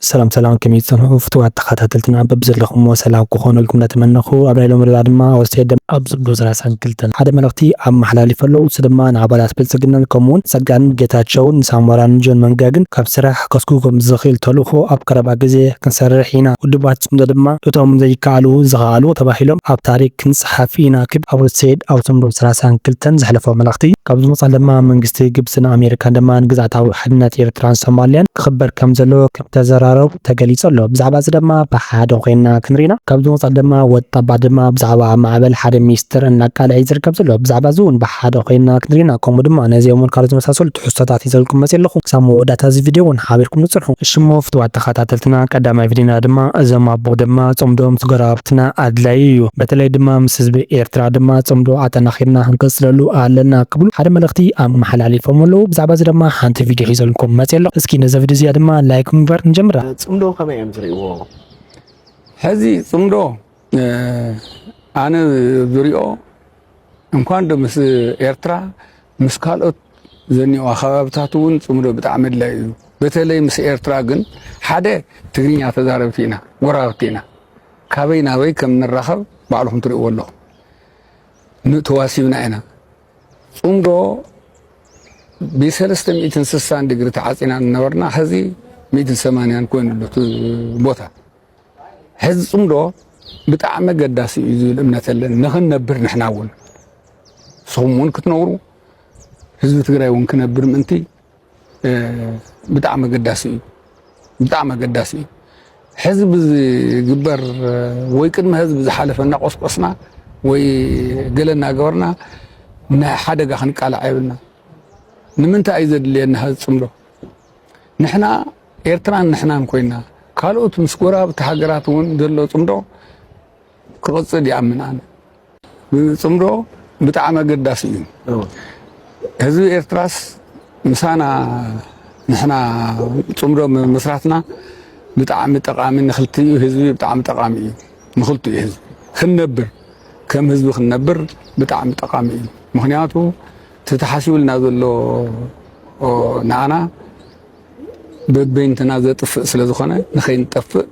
سلام كم يتصنعوا فتوى تخاتلتنا ببزلخم وسلام كخون لكم نتمنخو أبلا لهم رضا دما وستيدم أبزل دوزراسان كلتن حدا ملغتي أب محلالي فلو سدما نعبالات بلسقنا الكمون سقان جيتاتشون نساموران جون منقاقن كاب سراح كسكوكم زخيل تلوخو أب كربا قزي كنسرحينا ودبات سمدا دما دوتهم زي كالو زغالو تباحيلهم أب تاريك كنصحافينا كب أول سيد أو سمدو سراسان كلتن زحلفو ملغتي كابز مصال دما منقستي قبسنا أمريكا دما نقزعتاو حدنات إيرتران سوماليان كخبر كم زلو كم تزرارو تقليص له بزعبا زدما بحاد وخينا كنرينا كابز مصال دما وطبع دما بزعبا معبل حد ميستر انك قال عيزر كابز له بزعبا زون بحاد وخينا كنرينا كومو دما نازي يومون كارز مساسول تحسطات يزلكم مسير لخو سامو داتا زي فيديو ونحابركم نصرحو الشمو فتوى تخاتاتلتنا قداما فيدينا دما ازما بو دما صمدوم تقرابتنا ادلايو بتلاي دما مسزب ايرترا دما صمدو عطنا خيرنا هنكسللو آلنا قبل حدا ملغتي ام محلالي فمولو بزعبا زدما حانت فيديو يزلكم مسير لخو اسكي نزا فيديو زيادة ما لايك مبار نجمرا صمدو كما يمزريو هذه صمدو أنا ذريئو إمكان دمس إيرترا مسكالوت زني وخبابتاتون صمدو بتعمل لا بتلاقي مس إيرترا جن حدا تغني أتدارب فينا ورابتنا كابينا وي كم نرخب بعضهم تريقوا له نتواسينا أنا صمدو بيسلستم إتنسسان دقري تعاطينا نورنا هذه 180 نكون له بوتا هذا صمدو بتاع قداسي يزول امنات لنا نخنبر نحنا اول صومون كتنورو حزب تግራይ ውን كنبر منتي بتاع قداسي حزب جبر ወይ ቅድመ ህዝብ ዝሓለፈና ቆስቆስና ወይ ገለና ገበርና ሓደጋ ክንቃላዕ አይብልና ንምንታይ አይዘድልየና هذا صمدو نحنا ኤርትራን نحናን ኮይና ካልኦት ምስ ጎራብቲ ሃገራት ውን ዘሎ ጽምዶ ክቅጽል ይኣምናን ጽምዶ ብጣዕሚ ገዳሲ እዩ ህዝቢ ኤርትራስ ምሳና ንሕና ጽምዶ መስራትና ብጣዕሚ ጠቃሚ ንኽልቲኡ ህዝቢ ብጣዕሚ ጠቃሚ እዩ ንኽልቲኡ ህዝቢ ክንነብር ከም ህዝቢ ክንነብር ብጣዕሚ ጠቃሚ እዩ ምክንያቱ ተተሓሲቡልና ዘሎ ንኣና በበይንተና ዘጥፍእ ስለዝኾነ ንኸይንጠፍእ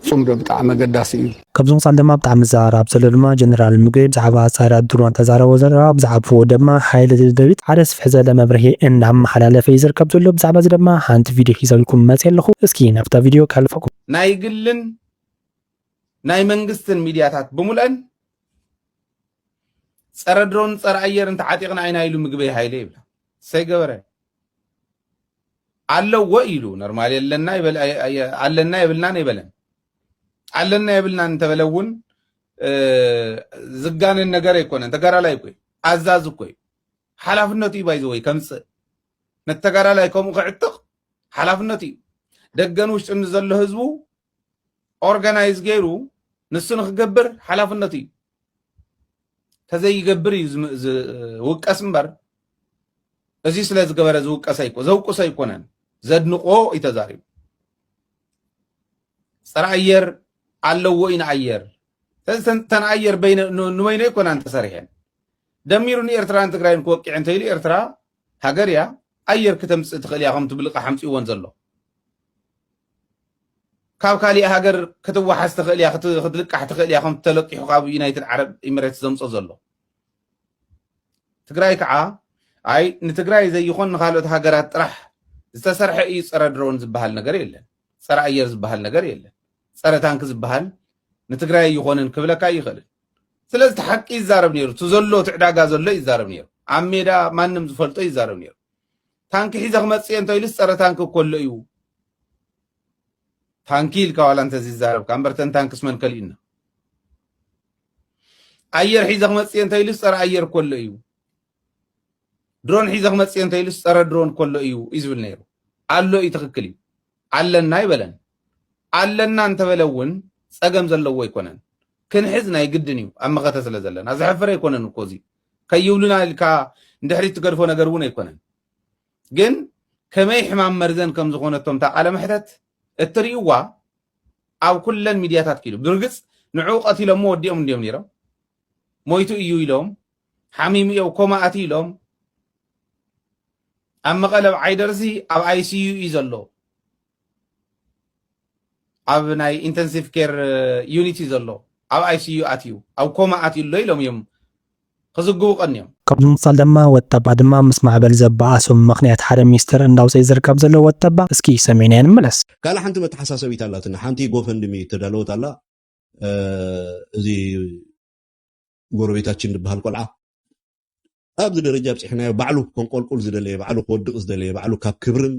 صمدو بتاع مقداسي كابزون صال دما بتاع مزارب سلدما جنرال مقيب زعبا صارات درون تزارا وزرا بزعب فو دما حايل الدبيت عرس في حزا دما برهي ان عم حلالة فيزر كابزولو بزعبا دما حانت فيديو خيزالكم ماتين لخو اسكي نفتا فيديو كالفكم ناي قلن ناي منقستن ميدياتات بمولن صار درون صار اير انت عاتيقنا عينا يلو مقبي هايلي بلا سيقوري علو وإلو نرمالي لنا يبل علنا يبلنا يبلن علنا يبلنا انت بلون زقان النجار يكون انت جرا لا يكوي عزاز كوي حلافنتي بايزوي كمس نتجرا لا يكون قعدتق حلافنتي دقنوش انزل له حزبو اورجنايز غيرو نسنخ جبر حلافنتي تزي يجبر وقس منبر ازي سلاز جبر زوقس ايكو زوقس ايكونن زدنقو يتزارب سراير علو وين عير تنعير بين نوين يكون انت صريحا دميرني ارترا تግራይን كوقع انت لي ارترا هاجريا اير كتمص تخليهم تبلقه حمص يون زلو كاوكالي هاجر كتوحس تخليا خدلقح تخليهم تلقيحو قاب يونايتد عرب امارات زمص زلو تግራይ كعا اي نتግራይ زي يكون خالوت هاجرات طرح ዝተሰርሐ እዩ ፀረ ድሮን ዝበሃል ነገር የለን ፀረ አየር ዝበሃል ነገር የለን ፀረ ታንክ ዝበሃል ንትግራይ ይኾንን ክብለካ ይኽእል ስለዚህ ተሐቂ ይዛረብ ነይሩ ተዘሎ ትዕዳጋ ዘሎ ይዛረብ ነይሩ ኣብ ሜዳ ማንም ዝፈልጦ ይዛረብ ነይሩ ታንክ ሒዘ ክመጽእ እንተ ኢሉስ ፀረ ታንክ ኮሎ እዩ ታንኪ ኢልካ ዋላ እንተ ዝዛረብ ካምበርተን ታንክስ መንከሊና አየር ሒዘ ክመጽእ እንተ ኢሉስ ፀረ አየር ኮሎ እዩ ድሮን ሒዘ ክመጽእ እንተ ኢሉስ ፀረ ድሮን ኮሎ እዩ ይዝብል ነይሩ አሎ ይትክክል እዩ አለና ይበለን አለና እንተ በለውን ጸገም ዘለዎ ይኮነን ክንሕዝ ናይ ግድን እዩ ኣብ መኸተ ስለ ዘለና ዝሕፍረ ይኮነን እኮ እዚ ከይውሉና ኢልካ እንድሕሪት ትገድፎ ነገር እውን ኣይኮነን ግን ከመይ ሕማም መርዘን ከም ዝኾነቶም ታቃለ ምሕተት እትርእይዋ ኣብ ኩለን ሚድያታት ኪሉ ብርግጽ ንዑ ቀቲሎም ወዲኦም እንዲዮም ነይሮም ሞይቱ እዩ ኢሎም ሓሚም እዩ ኮማኣቲ ኢሎም ኣብ መቐለ ዓይደርሲ ኣብ ICU እዩ ዘሎ ኣብ ናይ ኢንተንሲቭ ኬር ዩኒቲ ዘሎ ኣብ ICU ኣትዩ ኣብ ኮማ ኣትዩ ኣሎ ኢሎም እዮም ክዝግቡ ቀንዮም ካብዚ ምሳል ድማ ወጣባ ድማ ምስ ማዕበል ዘበኣሶም ምክንያት ሓደ ሚኒስትር እንዳውፅኢ ዝርከብ ዘሎ ወጣባ እስኪ ሰሜንያ ንመለስ ካለ ሓንቲ መተሓሳሰቢት ኣላትና ሓንቲ ጎፈንድሚ ተዳለወት ኣላ እዚ ጎረቤታችን ዝበሃል ቆልዓ ኣብዚ ደረጃ በፂሕናዮ ባዕሉ ኮንቆልቁል ዝደለየ ባዕሉ ክወድቕ ዝደለየ ባዕሉ ካብ ክብርን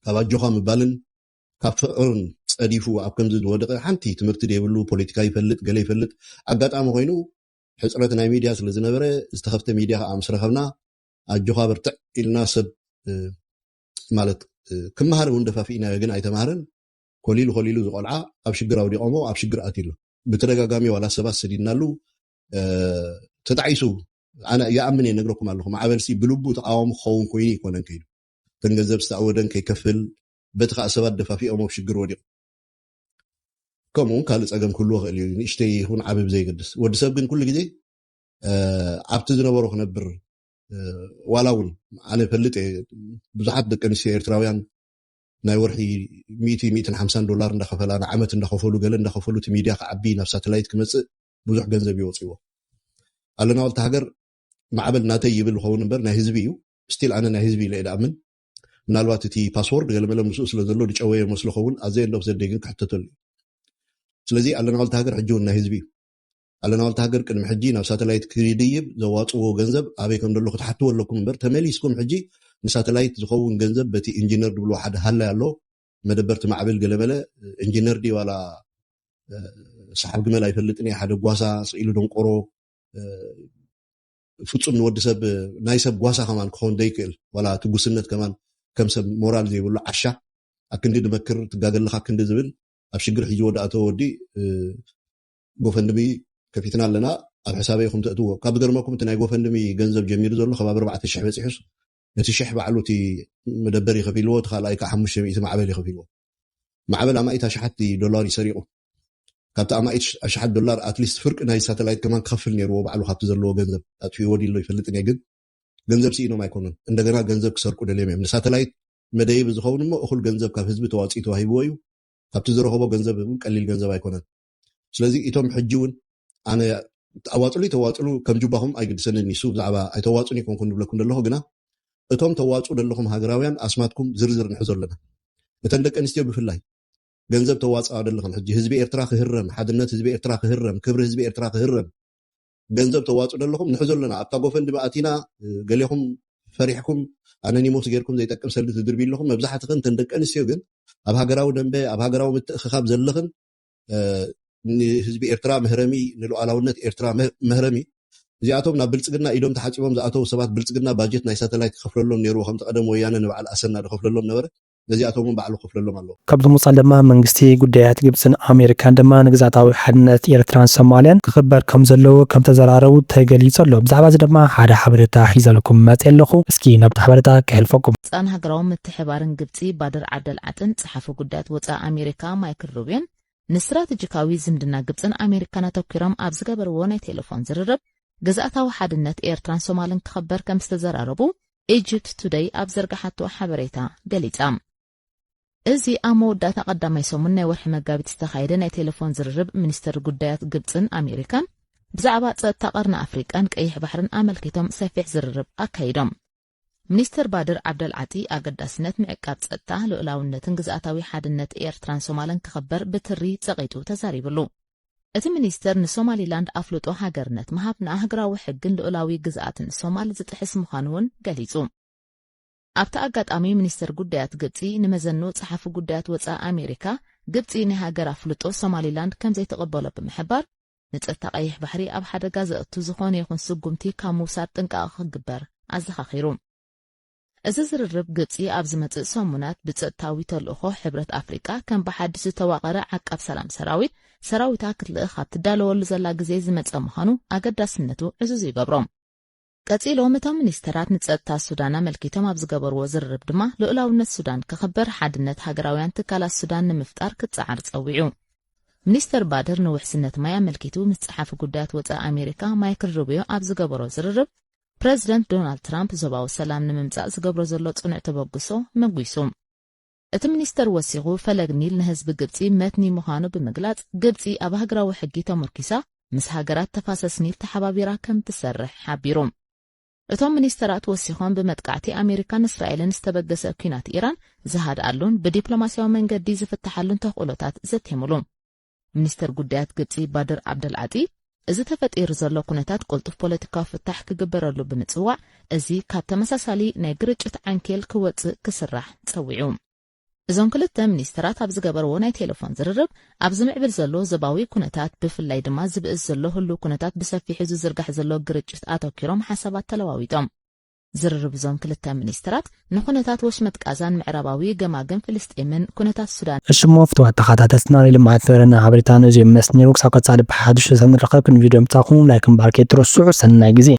ካብ ኣጆኻ ምባልን ካብ ፍቅርን ፀዲፉ ኣብ ከምዚ ዝወደቐ ሓንቲ ትምህርቲ ደይብሉ ፖለቲካ ይፈልጥ ገለ ይፈልጥ ኣጋጣሚ ኮይኑ ሕፅረት ናይ ሚድያ ስለ ዝነበረ ዝተኸፍተ ሚድያ ከዓ ምስ ረኸብና ኣጆኻ ብርትዕ ኢልና ሰብ ማለት ክመሃር እውን ደፋፊእናዮ ግን ኣይተማሃረን ኮሊሉ ዝቆልዓ ኣብ ሽግር ኣውዲቖሞ ኣብ ሽግር ኣትሉ ብተደጋጋሚ ዋላ ሰባት ሰዲድናሉ ተጣዒሱ ኣነ ይኣምን የነግረኩም ኣለኹ ማዕበልሲ ብልቡ ተቃዋሙ ክኸውን ኮይኑ ይኮነን ከይዱ እተን ገንዘብ ዝተኣወደን ከይከፍል በቲ ከዓ ሰባት ደፋፊኦም ኣብ ሽግር ወዲቑ ከምኡውን ካልእ ፀገም ክህልዎ ክእል እዩ ንእሽተይ ይኹን ዓብይ ዘይገድስ ወዲ ሰብ ግን ኩሉ ግዜ ኣብቲ ዝነበሮ ክነብር ዋላ እውን ኣነ ፈልጥ ብዙሓት ደቂ ኣንስትዮ ኤርትራውያን ናይ ወርሒ 150 ዶላር እንዳኸፈላ ንዓመት እንዳኸፈሉ ገለ እንዳኸፈሉ እቲ ሚድያ ክዓቢ ናብ ሳተላይት ክመፅእ ብዙሕ ገንዘብ ይወፅዎ ኣለና ወልቲ ሃገር ማዕበል ናተይ ይብል ኸውን እምበር ናይ ህዝቢ እዩ ስቲል ኣነ ናይ ህዝቢ ኢለ ድኣምን ምናልባት እቲ ፓስወርድ ገለመለ ምስኡ ስለ ዘሎ ድጨወየ መስሎ ኸውን ኣዘየ እንዶ ዘደይ ግን ክሕተተሉ እዩ ስለዚ ኣለና ወልቲ ሃገር ሕጂ እውን ናይ ህዝቢ እዩ ኣለና ወልቲ ሃገር ቅድሚ ሕጂ ናብ ሳተላይት ክድይብ ዘዋፅዎ ገንዘብ ኣበይ ከም ደሎ ክትሓትዎ ኣለኩም እምበር ተመሊስኩም ሕጂ ንሳተላይት ዝኸውን ገንዘብ በቲ ኢንጂነር ድብሎ ሓደ ሃላይ ኣሎ መደበርቲ ማዕበል ገለመለ ኢንጂነር ዲ ዋላ ሰሓብ ግመል ኣይፈልጥን ሓደ ጓሳ ስኢሉ ደንቆሮ ፍጹም ንወዲ ሰብ ናይ ሰብ ጓሳ ከማን ክኸውን ደይክእል ዋላ ትጉስነት ከማን ከም ሰብ ሞራል ዘይብሉ ዓሻ ኣብ ክንዲ ድመክር ትጋገለካ ክንዲ ዝብል ኣብ ሽግር ሒጂ ወዳእተወ ወዲ ጎፈንድሚ ከፊትና ኣለና ኣብ ሕሳበይ ኹም ተእትዎ ካብ ዝገርመኩም እቲ ናይ ጎፈንድሚ ገንዘብ ጀሚሩ ዘሎ ከባቢ 4,000 በፂሑስ እቲ 1,000 ባዕሉ እቲ መደበር ይኸፊልዎ እቲ ካልኣይ ከዓ 500 ማዕበል ይኸፊልዎ ማዕበል ኣማኢት ኣሽሓት ዶላር ይሰሪቑ ካብቲ ኣማኢት ኣሽሓት ዶላር ኣትሊስት ፍርቂ ናይ ሳተላይት ከማን ክኸፍል ነይርዎ ባዕሉ ካብቲ ዘለዎ ገንዘብ ኣጥፊኡ ወዲሎ ይፈልጥን ግን ገንዘብ ሲኢኖም ኣይኮኑን እንደገና ገንዘብ ክሰርቁ ደልዮም እዮም ንሳተላይት መደይብ ዝኸውን እሞ እኹል ገንዘብ ካብ ህዝቢ ተዋፂኡ ተዋሂብዎ እዩ ካብቲ ዝረኸቦ ገንዘብ ቀሊል ገንዘብ ኣይኮነን ስለዚ እቶም ሕጂ እውን ኣነ ኣዋፅሉ ተዋፅሉ ከም ጅባኹም ኣይግድሰንን ይሱ ብዛዕባ ኣይተዋፅን ይኮንኩን ንብለኩም ደለኹ ግና እቶም ተዋፅኡ ደለኹም ሃገራውያን ኣስማትኩም ዝርዝር ንሕዞ ኣለና እተን ደቂ ኣንስትዮ ብፍላይ ገንዘብ ተዋፅኣ ደለኹም ሕጂ ህዝቢ ኤርትራ ክህረም ሓድነት ህዝቢ ኤርትራ ክህረም ክብሪ ህዝቢ ኤርትራ ክህረም ገንዘብ ተዋፅኡ ደለኹም ንሕዞ ኣለና ኣብታ ጎፈንድሚ ኣቲና ገሌኹም ፈሪሕኩም ኣነኒሞስ ጌርኩም ዘይጠቅም ሰልዲ ትድርቢ ኣለኹም መብዛሕትኽን እተን ደቂ ኣንስትዮ ግን ኣብ ሃገራዊ ደንበ ኣብ ሃገራዊ ምትእኽኻብ ዘለኽን ንህዝቢ ኤርትራ መህረሚ ንሉዓላውነት ኤርትራ መህረሚ እዚኣቶም ናብ ብልፅግና ኢዶም ተሓፂቦም ዝኣተው ሰባት ብልፅግና ባጀት ናይ ሳተላይት ክኸፍለሎም ነይሩ ከም ተቀደም ወያነ ንበዓል ኣሰና ክኸፍለሎም ነበረ ነዚኣቶም ባዕሉ ክኸፍለሎም ኣለዎ ካብዚ ምሳል ድማ መንግስቲ ጉዳያት ግብፅን ኣሜሪካን ድማ ንግዛታዊ ሓድነት ኤርትራን ሶማልያን ክኽበር ከም ዘለዎ ከም ተዘራረቡ ተገሊጹ ኣሎ ብዛዕባ እዚ ድማ ሓደ ሓበሬታ ሒዘልኩም መፅእ ኣለኹ እስኪ ናብቲ ሓበሬታ ከሕልፈኩም ፃን ሃገራዊ ምትሕባርን ግብፂ ባድር ዓብደልዓጥን ጸሓፊ ጉዳያት ወፃኢ ኣሜሪካ ማይክል ሩቢን ንስትራቴጂካዊ ዝምድና ግብፅን ኣሜሪካን ኣተኪሮም ኣብ ዝገበርዎ ናይ ቴሌፎን ዝርርብ ግዛእታዊ ሓድነት ኤርትራን ሶማልን ክኽበር ከም ዝተዘራረቡ ኢጅፕት ቱዴይ ኣብ ዘርጋሓቶ ሓበሬታ ገሊጻ እዚ ኣብ መወዳእታ ቀዳማይ ሰሙን ናይ ወርሒ መጋቢት ዝተኻየደ ናይ ቴሌፎን ዝርርብ ሚኒስትር ጉዳያት ግብፅን ኣሜሪካን ብዛዕባ ጸጥታ ቀርኒ ኣፍሪቃን ቀይሕ ባሕርን ኣመልኪቶም ሰፊሕ ዝርርብ ኣካይዶም ሚኒስትር ባድር ዓብደልዓጢ ኣገዳስነት ምዕቃብ ጸጥታ ልኡላውነትን ግዛእታዊ ሓድነት ኤርትራን ሶማልን ክኽበር ብትሪ ጸቂጡ ተዛሪብሉ እቲ ሚኒስትር ንሶማሊላንድ ኣፍልጦ ሃገርነት መሃብ ንኣህግራዊ ሕግን ልኡላዊ ግዛኣትን ሶማል ዝጥሕስ ምዃኑ እውን ገሊጹ ኣብቲ ኣጋጣሚ ሚኒስትር ጉዳያት ግብፂ ንመዘኑ ጸሓፊ ጉዳያት ወፃኢ ኣሜሪካ ግብፂ ናይ ሃገር ኣፍልጦ ሶማሊላንድ ከም ዘይተቐበሎ ብምሕባር ንጸጥታ ቀይሕ ባሕሪ ኣብ ሓደጋ ዘእቱ ዝኾነ ይኹን ስጉምቲ ካብ ምውሳድ ጥንቃቐ ክግበር ኣዘኻኺሩ እዚ ዝርርብ ግብፂ ኣብ ዝመጽእ ሰሙናት ብጸጥታዊ ተልእኾ ሕብረት ኣፍሪቃ ከም ብሓድሽ ዝተዋቐረ ዓቃብ ሰላም ሰራዊታ ክትልእኽ ኣብ ትዳለወሉ ዘላ ግዜ ዝመጸ ምዃኑ ኣገዳስነቱ ዕዙዝ ይገብሮም ቀፂሎም እቶም ሚኒስትራት ንጸጥታ ሱዳን ኣመልኪቶም ኣብ ዝገበርዎ ዝርርብ ድማ ልኡላውነት ሱዳን ክኽበር ሓድነት ሃገራውያን ትካላት ሱዳን ንምፍጣር ክትፀዓር ጸዊዑ ሚኒስትር ባድር ንውሕስነት ማይ ኣመልኪቱ ምስ ጸሓፊ ጉዳያት ወፃኢ ኣሜሪካ ማይክል ሩቢዮ ኣብ ዝገበሮ ዝርርብ ፕሬዚደንት ዶናልድ ትራምፕ ዞባዊ ሰላም ንምምጻእ ዝገብሮ ዘሎ ጽኑዕ ተበግሶ መጉይሱ እቲ ሚኒስተር ወሲኹ ፈለግ ኒል ንህዝቢ ግብፂ መትኒ ምዃኑ ብምግላጽ ግብፂ ኣብ ሃገራዊ ሕጊ ተመርኪሳ ምስ ሃገራት ተፋሰስ ኒል ተሓባቢራ ከም ትሰርሕ ሓቢሩ እቶም ሚኒስተራት ወሲኾም በመጥቃዕቲ ኣሜሪካን እስራኤልን ዝተበገሰ ኩናት ኢራን ዝሃድኣሉን ብዲፕሎማሲያዊ መንገዲ ዝፍትሓሉን ተኽእሎታት ዘተይምሉ ሚኒስተር ጉዳያት ግብፂ ባድር ዓብደልዓጢ እዚ ተፈጢሩ ዘሎ ኩነታት ቁልጡፍ ፖለቲካዊ ፍታሕ ክግበረሉ ብምጽዋዕ እዚ ካብ ተመሳሳሊ ናይ ግርጭት ዓንኬል ክወፅእ ክስራሕ ጸዊዑ እዞም ክልተ ሚኒስተራት ኣብ ዝገበርዎ ናይ ቴሌፎን ዝርርብ ኣብ ዝምዕብል ዘሎ ዘባዊ ኩነታት ብፍላይ ድማ ዝብእስ ዘሎ ህሉ ኩነታት ብሰፊሑ ዝዝርጋሕ ዘሎ ግርጭት ኣተኪሮም ሓሳባት ተለዋዊጦም ዝርርብ እዞም ክልተ ሚኒስተራት ንኩነታት ወሽመጥ ቃዛን ምዕራባዊ ገማገም ፍልስጤምን ኩነታት ሱዳን እሽሞ ፍትዋት ተኸታተልና ልምዓት ፈረና ሓበሬታን እዚ መስኒሩ ክሳብ ቀጻሊ ብሓድሽ ሰንረኸብ ቪድዮ ምጻኹም ላይክ ባርኬት ትረስዑ ሰናይ ግዜ